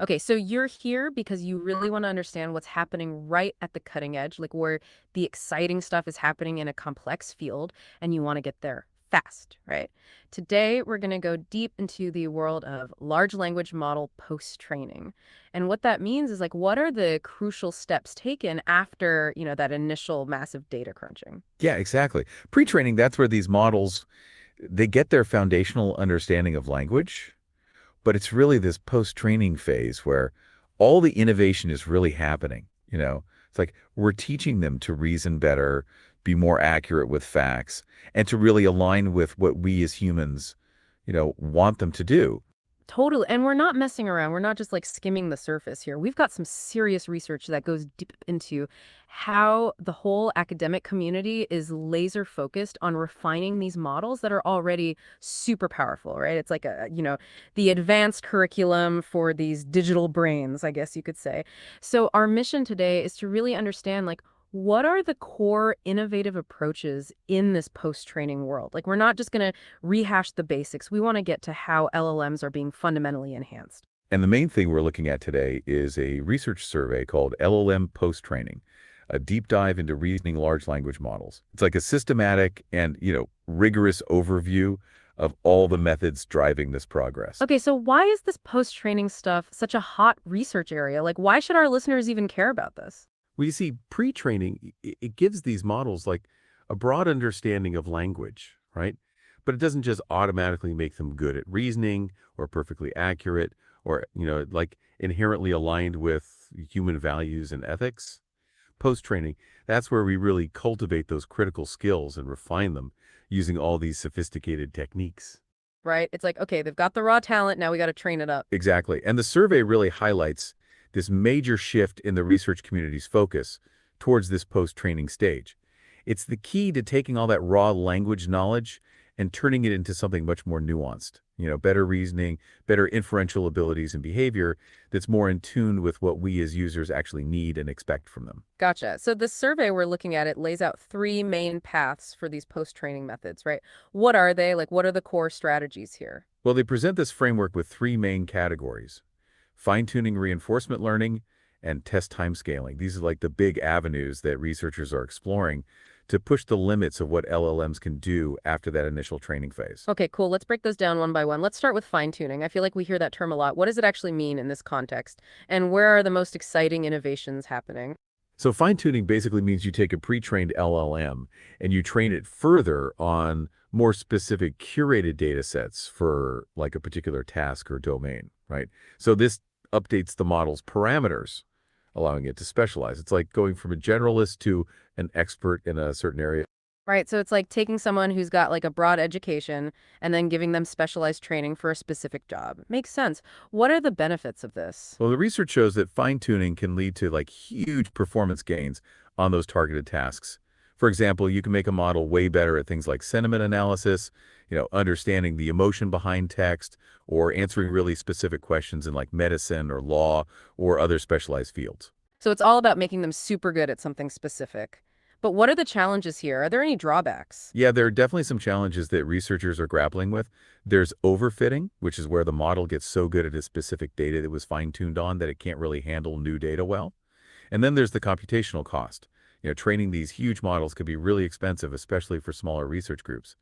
Okay, so you're here because you really want to understand what's happening right at the cutting edge, like where the exciting stuff is happening in a complex field, and you want to get there fast, right? Today, we're going to go deep into the world of large language model post-training. And what that means is like, what are the crucial steps taken after, that initial massive data crunching? Yeah, exactly. Pre-training, that's where these models, they get their foundational understanding of language, but it's really this post-training phase where all the innovation is really happening. It's like we're teaching them to reason better, be more accurate with facts, and to really align with what we as humans want them to do. Totally. And we're not messing around. We're not just like skimming the surface here. We've got some serious research that goes deep into how the whole academic community is laser focused on refining these models that are already super powerful, right? It's like the advanced curriculum for these digital brains, I guess you could say. So our mission today is to really understand like what are the core innovative approaches in this post-training world? Like, we're not just going to rehash the basics. We want to get to how LLMs are being fundamentally enhanced. And the main thing we're looking at today is a research survey called LLM Post-Training, a deep dive into reasoning large language models. It's like a systematic and rigorous overview of all the methods driving this progress. Okay, so why is this post-training stuff such a hot research area? Like, why should our listeners even care about this? Well, you see, pre-training, it gives these models like a broad understanding of language, right? But it doesn't just automatically make them good at reasoning or perfectly accurate or like inherently aligned with human values and ethics. Post-training, that's where we really cultivate those critical skills and refine them using all these sophisticated techniques. Right? It's like, okay, they've got the raw talent, now we got to train it up. Exactly. And the survey really highlights this major shift in the research community's focus towards this post-training stage. It's the key to taking all that raw language knowledge and turning it into something much more nuanced, better reasoning, better inferential abilities and behavior that's more in tune with what we as users actually need and expect from them. Gotcha. So the survey we're looking at, it lays out three main paths for these post-training methods, right? What are they? Like, what are the core strategies here? Well, they present this framework with three main categories: fine-tuning reinforcement learning and test time scaling. These are like the big avenues that researchers are exploring to push the limits of what LLMs can do after that initial training phase. Okay, cool. Let's break those down one by one. Let's start with fine-tuning. I feel like we hear that term a lot. What does it actually mean in this context? And where are the most exciting innovations happening? So fine-tuning basically means you take a pre-trained LLM and you train it further on more specific curated data sets for like a particular task or domain, right? So this updates the model's parameters, allowing it to specialize. It's like going from a generalist to an expert in a certain area. Right, so it's like taking someone who's got like a broad education and then giving them specialized training for a specific job. Makes sense. What are the benefits of this? Well, the research shows that fine-tuning can lead to like huge performance gains on those targeted tasks. For example, you can make a model way better at things like sentiment analysis, understanding the emotion behind text, or answering really specific questions in like medicine or law or other specialized fields. So it's all about making them super good at something specific. But what are the challenges here? Are there any drawbacks? Yeah, there are definitely some challenges that researchers are grappling with. There's overfitting, which is where the model gets so good at a specific data that was fine-tuned on that it can't really handle new data well. And then there's the computational cost. Training these huge models could be really expensive, especially for smaller research groups.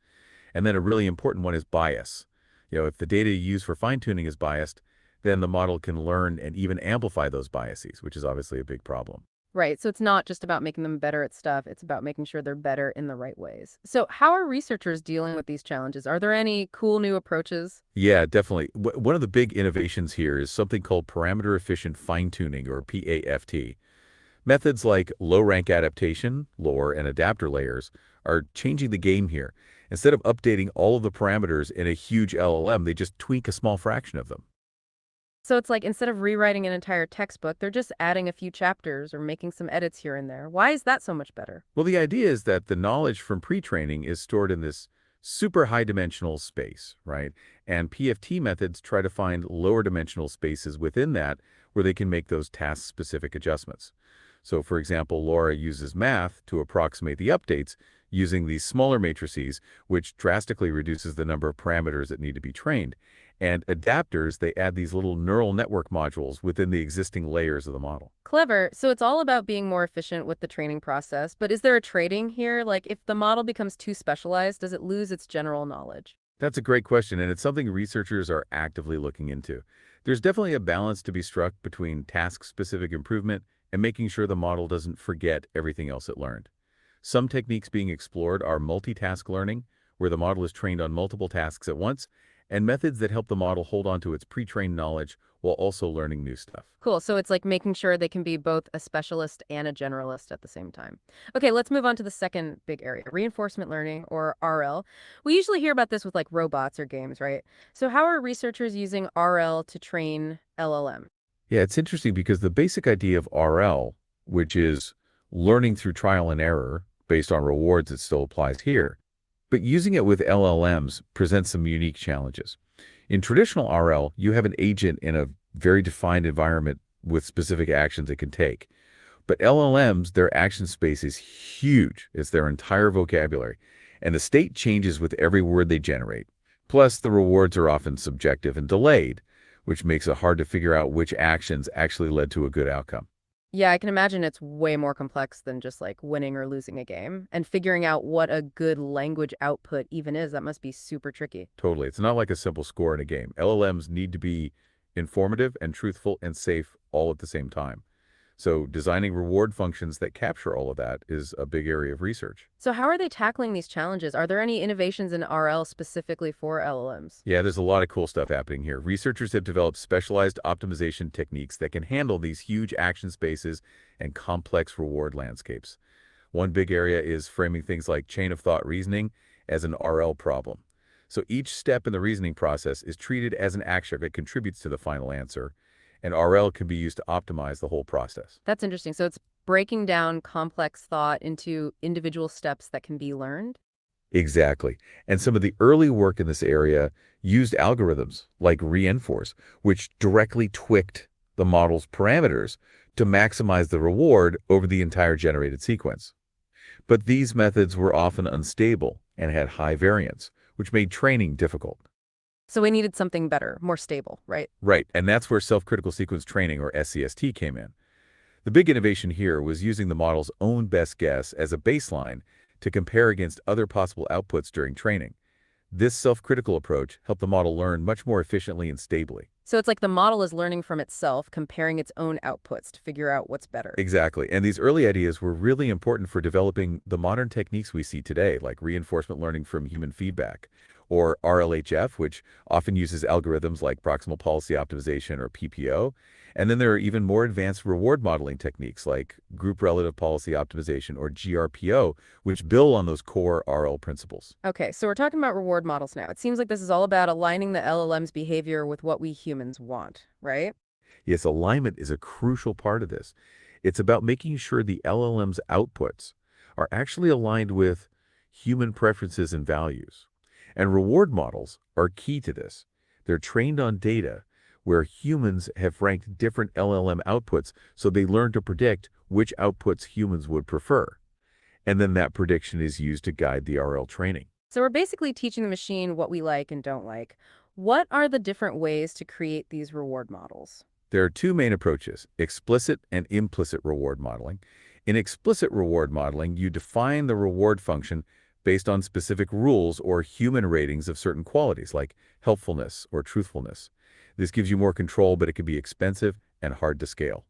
And then a really important one is bias. If the data you use for fine-tuning is biased, then the model can learn and even amplify those biases, which is obviously a big problem. Right, so it's not just about making them better at stuff, it's about making sure they're better in the right ways. So how are researchers dealing with these challenges? Are there any cool new approaches? Yeah, definitely. One of the big innovations here is something called parameter efficient fine-tuning, or PAFT. Methods like low-rank adaptation, LoR, and adapter layers are changing the game here. Instead of updating all of the parameters in a huge LLM, they just tweak a small fraction of them. So it's like instead of rewriting an entire textbook, they're just adding a few chapters or making some edits here and there. Why is that so much better? Well, the idea is that the knowledge from pre-training is stored in this super high dimensional space, right? And PFT methods try to find lower dimensional spaces within that where they can make those task-specific adjustments. So, for example, LoRa uses math to approximate the updates using these smaller matrices, which drastically reduces the number of parameters that need to be trained. And adapters, they add these little neural network modules within the existing layers of the model. Clever. So it's all about being more efficient with the training process. But is there a trading here? Like, if the model becomes too specialized, does it lose its general knowledge? That's a great question, and it's something researchers are actively looking into. There's definitely a balance to be struck between task-specific improvement and making sure the model doesn't forget everything else it learned. Some techniques being explored are multitask learning, where the model is trained on multiple tasks at once, and methods that help the model hold on to its pre-trained knowledge while also learning new stuff. Cool. So it's like making sure they can be both a specialist and a generalist at the same time. Okay, let's move on to the second big area, reinforcement learning, or RL. We usually hear about this with like robots or games, right? So how are researchers using RL to train LLM? Yeah, it's interesting because the basic idea of RL, which is learning through trial and error based on rewards, it still applies here. But using it with LLMs presents some unique challenges. In traditional RL, you have an agent in a very defined environment with specific actions it can take. But LLMs, their action space is huge. It's their entire vocabulary. And the state changes with every word they generate. Plus, the rewards are often subjective and delayed, which makes it hard to figure out which actions actually led to a good outcome. Yeah, I can imagine it's way more complex than just like winning or losing a game. And figuring out what a good language output even is, that must be super tricky. Totally. It's not like a simple score in a game. LLMs need to be informative and truthful and safe all at the same time. So designing reward functions that capture all of that is a big area of research. So how are they tackling these challenges? Are there any innovations in RL specifically for LLMs? Yeah, there's a lot of cool stuff happening here. Researchers have developed specialized optimization techniques that can handle these huge action spaces and complex reward landscapes. One big area is framing things like chain of thought reasoning as an RL problem. So each step in the reasoning process is treated as an action that contributes to the final answer, and RL can be used to optimize the whole process. That's interesting. So it's breaking down complex thought into individual steps that can be learned? Exactly. And some of the early work in this area used algorithms like reinforce, which directly tweaked the model's parameters to maximize the reward over the entire generated sequence. But these methods were often unstable and had high variance, which made training difficult. So we needed something better, more stable, right? Right, and that's where self-critical sequence training, or SCST, came in. The big innovation here was using the model's own best guess as a baseline to compare against other possible outputs during training. This self-critical approach helped the model learn much more efficiently and stably. So it's like the model is learning from itself, comparing its own outputs to figure out what's better. Exactly, and these early ideas were really important for developing the modern techniques we see today, like reinforcement learning from human feedback, or RLHF, which often uses algorithms like proximal policy optimization, or PPO. And then there are even more advanced reward modeling techniques like group relative policy optimization, or GRPO, which build on those core RL principles. Okay, so we're talking about reward models now. It seems like this is all about aligning the LLM's behavior with what we humans want, right? Yes, alignment is a crucial part of this. It's about making sure the LLM's outputs are actually aligned with human preferences and values. And reward models are key to this. They're trained on data where humans have ranked different LLM outputs, so they learn to predict which outputs humans would prefer. And then that prediction is used to guide the RL training. So we're basically teaching the machine what we like and don't like. What are the different ways to create these reward models? There are two main approaches, explicit and implicit reward modeling. In explicit reward modeling, you define the reward function based on specific rules or human ratings of certain qualities like helpfulness or truthfulness. This gives you more control, but it can be expensive and hard to scale.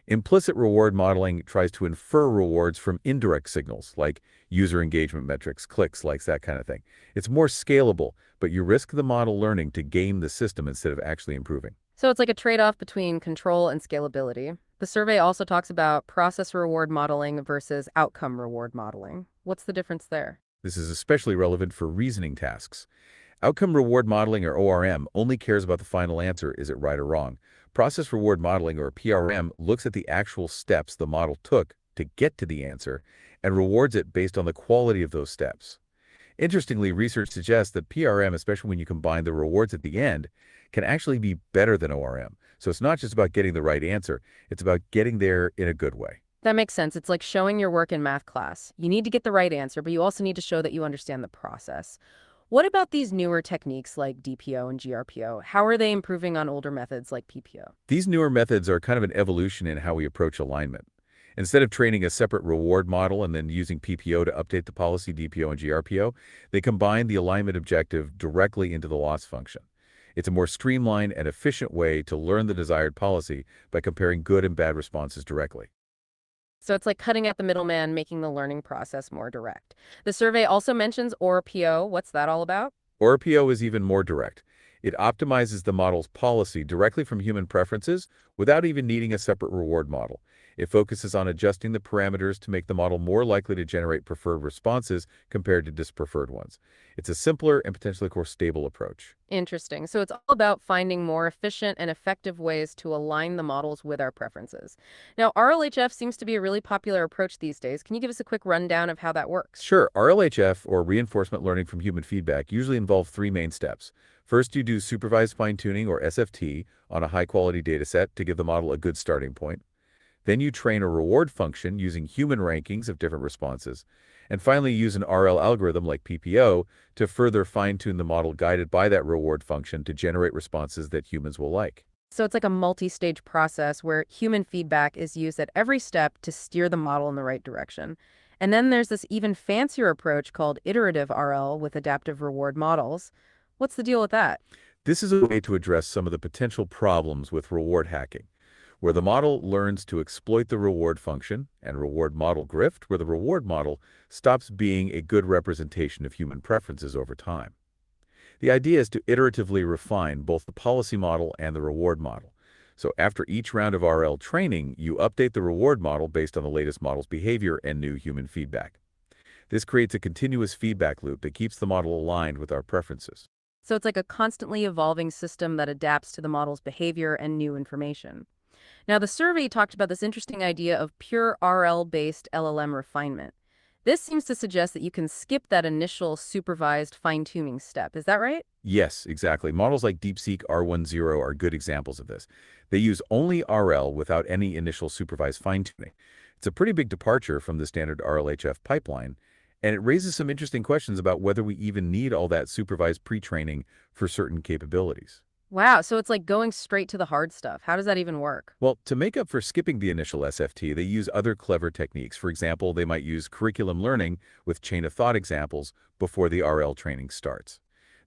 Implicit reward modeling tries to infer rewards from indirect signals like user engagement metrics, clicks, likes, that kind of thing. It's more scalable, but you risk the model learning to game the system instead of actually improving. So it's like a trade-off between control and scalability. The survey also talks about process reward modeling versus outcome reward modeling. What's the difference there? This is especially relevant for reasoning tasks. Outcome reward modeling, or ORM, only cares about the final answer, is it right or wrong. Process reward modeling, or PRM, looks at the actual steps the model took to get to the answer and rewards it based on the quality of those steps. Interestingly, research suggests that PRM, especially when you combine the rewards at the end, can actually be better than ORM. So it's not just about getting the right answer, it's about getting there in a good way. That makes sense. It's like showing your work in math class. You need to get the right answer, but you also need to show that you understand the process. What about these newer techniques like DPO and GRPO? How are they improving on older methods like PPO? These newer methods are kind of an evolution in how we approach alignment. Instead of training a separate reward model and then using PPO to update the policy, DPO and GRPO, they combine the alignment objective directly into the loss function. It's a more streamlined and efficient way to learn the desired policy by comparing good and bad responses directly. So it's like cutting out the middleman, making the learning process more direct. The survey also mentions ORPO. What's that all about? ORPO is even more direct. It optimizes the model's policy directly from human preferences without even needing a separate reward model. It focuses on adjusting the parameters to make the model more likely to generate preferred responses compared to dispreferred ones. It's a simpler and potentially more stable approach. Interesting. So it's all about finding more efficient and effective ways to align the models with our preferences. Now, RLHF seems to be a really popular approach these days. Can you give us a quick rundown of how that works? Sure, RLHF, or reinforcement learning from human feedback, usually involve three main steps. First, you do supervised fine-tuning, or SFT, on a high-quality dataset to give the model a good starting point. Then you train a reward function using human rankings of different responses. And finally, use an RL algorithm like PPO to further fine-tune the model guided by that reward function to generate responses that humans will like. So it's like a multi-stage process where human feedback is used at every step to steer the model in the right direction. And then there's this even fancier approach called iterative RL with adaptive reward models. What's the deal with that? This is a way to address some of the potential problems with reward hacking, where the model learns to exploit the reward function, and reward model grift, where the reward model stops being a good representation of human preferences over time. The idea is to iteratively refine both the policy model and the reward model. So after each round of RL training, you update the reward model based on the latest model's behavior and new human feedback. This creates a continuous feedback loop that keeps the model aligned with our preferences. So it's like a constantly evolving system that adapts to the model's behavior and new information. Now, the survey talked about this interesting idea of pure RL-based LLM refinement. This seems to suggest that you can skip that initial supervised fine-tuning step. Is that right? Yes, exactly. Models like DeepSeek R10 are good examples of this. They use only RL without any initial supervised fine-tuning. It's a pretty big departure from the standard RLHF pipeline, and it raises some interesting questions about whether we even need all that supervised pre-training for certain capabilities. Wow, so it's like going straight to the hard stuff. How does that even work? Well, to make up for skipping the initial SFT, they use other clever techniques. For example, they might use curriculum learning with chain of thought examples before the RL training starts.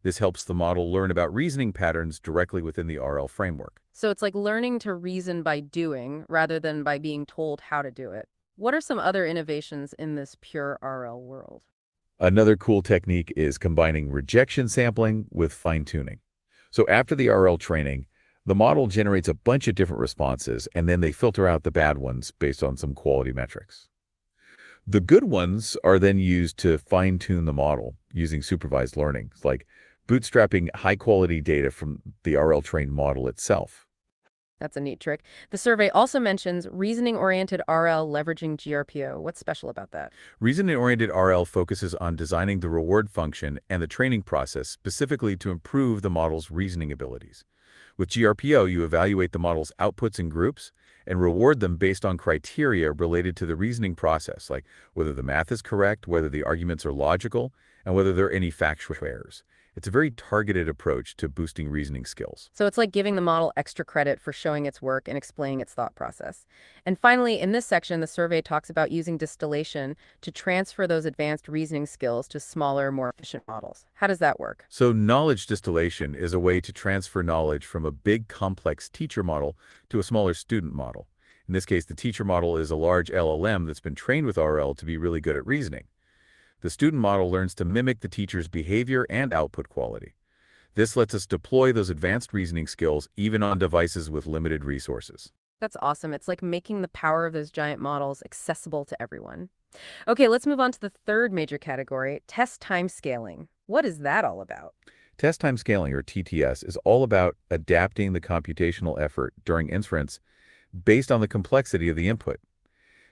This helps the model learn about reasoning patterns directly within the RL framework. So it's like learning to reason by doing rather than by being told how to do it. What are some other innovations in this pure RL world? Another cool technique is combining rejection sampling with fine-tuning. So after the RL training, the model generates a bunch of different responses, and then they filter out the bad ones based on some quality metrics. The good ones are then used to fine-tune the model using supervised learning, like bootstrapping high-quality data from the RL-trained model itself. That's a neat trick. The survey also mentions reasoning-oriented RL leveraging GRPO. What's special about that? Reasoning-oriented RL focuses on designing the reward function and the training process specifically to improve the model's reasoning abilities. With GRPO, you evaluate the model's outputs in groups and reward them based on criteria related to the reasoning process, like whether the math is correct, whether the arguments are logical, and whether there are any factual errors. It's a very targeted approach to boosting reasoning skills. So it's like giving the model extra credit for showing its work and explaining its thought process. And finally, in this section, the survey talks about using distillation to transfer those advanced reasoning skills to smaller, more efficient models. How does that work? So knowledge distillation is a way to transfer knowledge from a big, complex teacher model to a smaller student model. In this case, the teacher model is a large LLM that's been trained with RL to be really good at reasoning. The student model learns to mimic the teacher's behavior and output quality. This lets us deploy those advanced reasoning skills even on devices with limited resources. That's awesome. It's like making the power of those giant models accessible to everyone. Okay, let's move on to the third major category, test time scaling. What is that all about? Test time scaling, or TTS, is all about adapting the computational effort during inference based on the complexity of the input.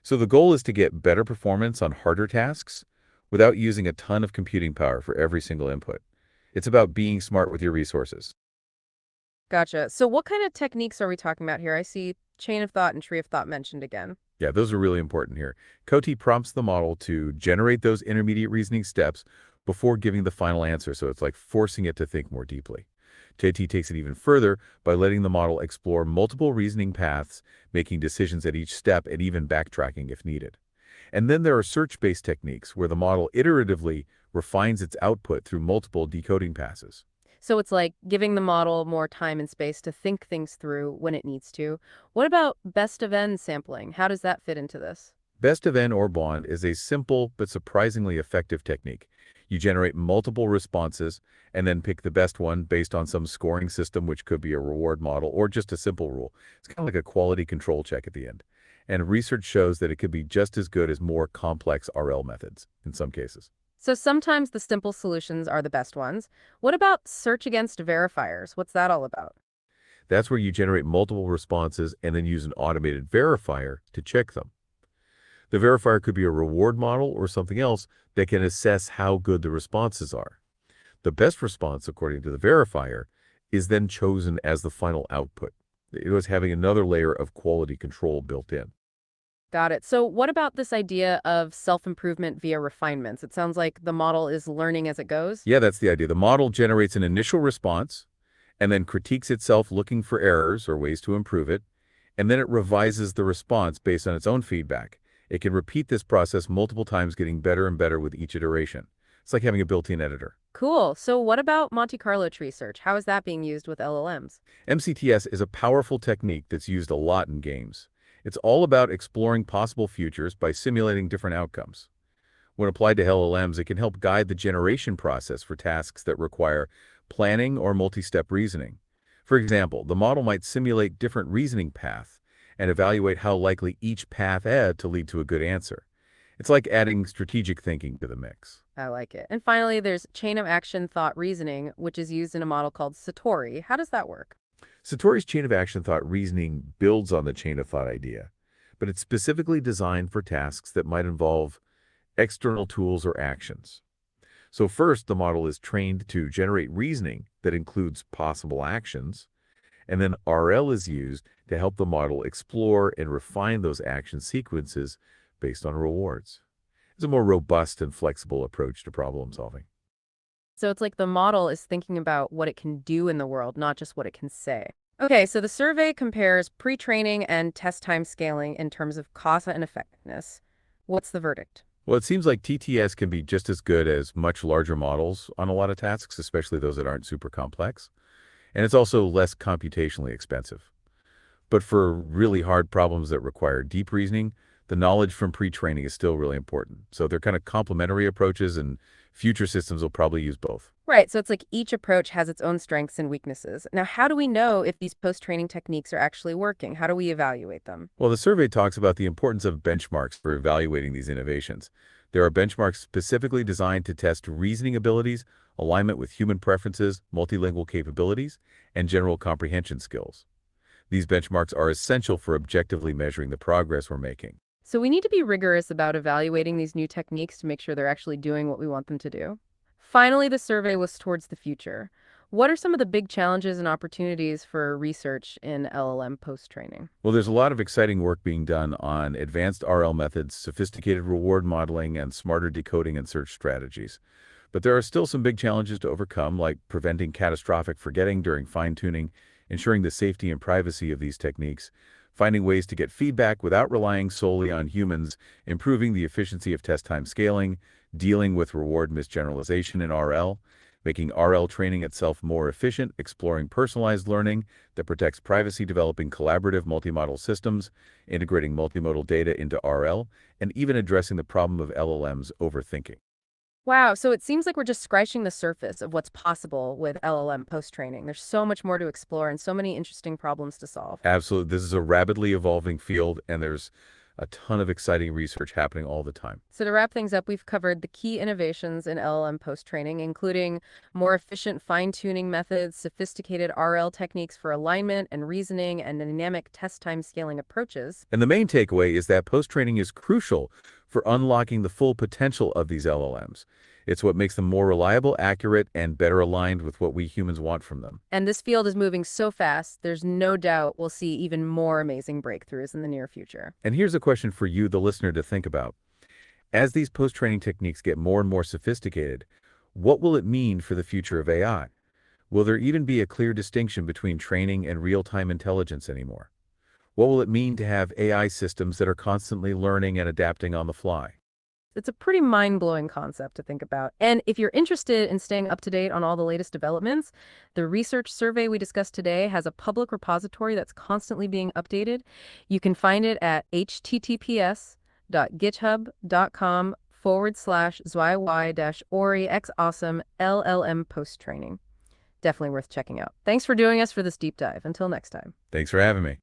So the goal is to get better performance on harder tasks without using a ton of computing power for every single input. It's about being smart with your resources. Gotcha. So what kind of techniques are we talking about here? I see chain of thought and tree of thought mentioned again. Yeah, those are really important here. Coty prompts the model to generate those intermediate reasoning steps before giving the final answer, so it's like forcing it to think more deeply. JT takes it even further by letting the model explore multiple reasoning paths, making decisions at each step and even backtracking if needed. And then there are search-based techniques where the model iteratively refines its output through multiple decoding passes. So it's like giving the model more time and space to think things through when it needs to. What about best of n sampling? How does that fit into this? Best of N or bond is a simple but surprisingly effective technique. You generate multiple responses and then pick the best one based on some scoring system, which could be a reward model or just a simple rule. It's kind of like a quality control check at the end. And research shows that it could be just as good as more complex RL methods in some cases. So sometimes the simple solutions are the best ones. What about search against verifiers? What's that all about? That's where you generate multiple responses and then use an automated verifier to check them. The verifier could be a reward model or something else that can assess how good the responses are. The best response, according to the verifier, is then chosen as the final output. It was having another layer of quality control built in. Got it. So what about this idea of self-improvement via refinements? It sounds like the model is learning as it goes. Yeah, that's the idea. The model generates an initial response and then critiques itself looking for errors or ways to improve it, and then it revises the response based on its own feedback. It can repeat this process multiple times, getting better and better with each iteration. It's like having a built-in editor. Cool. So what about Monte Carlo tree search? How is that being used with LLMs? MCTS is a powerful technique that's used a lot in games. It's all about exploring possible futures by simulating different outcomes. When applied to LLMs, it can help guide the generation process for tasks that require planning or multi-step reasoning. For example, the model might simulate different reasoning paths and evaluate how likely each path had to lead to a good answer. It's like adding strategic thinking to the mix. I like it. And finally, there's chain of action thought reasoning, which is used in a model called Satori. How does that work? Satori's chain of action thought reasoning builds on the chain of thought idea, but it's specifically designed for tasks that might involve external tools or actions. So first, the model is trained to generate reasoning that includes possible actions, and then RL is used to help the model explore and refine those action sequences based on rewards. It's a more robust and flexible approach to problem solving. So it's like the model is thinking about what it can do in the world, not just what it can say. Okay, so the survey compares pre-training and test time scaling in terms of cost and effectiveness. What's the verdict? Well, it seems like TTS can be just as good as much larger models on a lot of tasks, especially those that aren't super complex. And it's also less computationally expensive. But for really hard problems that require deep reasoning, the knowledge from pre-training is still really important. So they're kind of complementary approaches, and future systems will probably use both. Right, so it's like each approach has its own strengths and weaknesses. Now, how do we know if these post-training techniques are actually working? How do we evaluate them? Well, the survey talks about the importance of benchmarks for evaluating these innovations. There are benchmarks specifically designed to test reasoning abilities, alignment with human preferences, multilingual capabilities, and general comprehension skills. These benchmarks are essential for objectively measuring the progress we're making. So we need to be rigorous about evaluating these new techniques to make sure they're actually doing what we want them to do. Finally, the survey was towards the future. What are some of the big challenges and opportunities for research in LLM post-training? Well, there's a lot of exciting work being done on advanced RL methods, sophisticated reward modeling, and smarter decoding and search strategies. But there are still some big challenges to overcome, like preventing catastrophic forgetting during fine-tuning, ensuring the safety and privacy of these techniques, finding ways to get feedback without relying solely on humans, improving the efficiency of test time scaling, dealing with reward misgeneralization in RL, making RL training itself more efficient, exploring personalized learning that protects privacy, developing collaborative multimodal systems, integrating multimodal data into RL, and even addressing the problem of LLMs overthinking. Wow, so it seems like we're just scratching the surface of what's possible with LLM post-training. There's so much more to explore and so many interesting problems to solve. Absolutely. This is a rapidly evolving field, and there's a ton of exciting research happening all the time. So to wrap things up, we've covered the key innovations in LLM post-training, including more efficient fine-tuning methods, sophisticated RL techniques for alignment and reasoning, and dynamic test time scaling approaches. And the main takeaway is that post-training is crucial for unlocking the full potential of these LLMs. It's what makes them more reliable, accurate, and better aligned with what we humans want from them. And this field is moving so fast, there's no doubt we'll see even more amazing breakthroughs in the near future. And here's a question for you, the listener, to think about. As these post-training techniques get more and more sophisticated, what will it mean for the future of AI? Will there even be a clear distinction between training and real-time intelligence anymore? What will it mean to have AI systems that are constantly learning and adapting on the fly? It's a pretty mind-blowing concept to think about. And if you're interested in staying up to date on all the latest developments, the research survey we discussed today has a public repository that's constantly being updated. You can find it at https://github.com/zy-ori-x-awesome LLM post-training. Definitely worth checking out. Thanks for doing us for this deep dive. Until next time. Thanks for having me.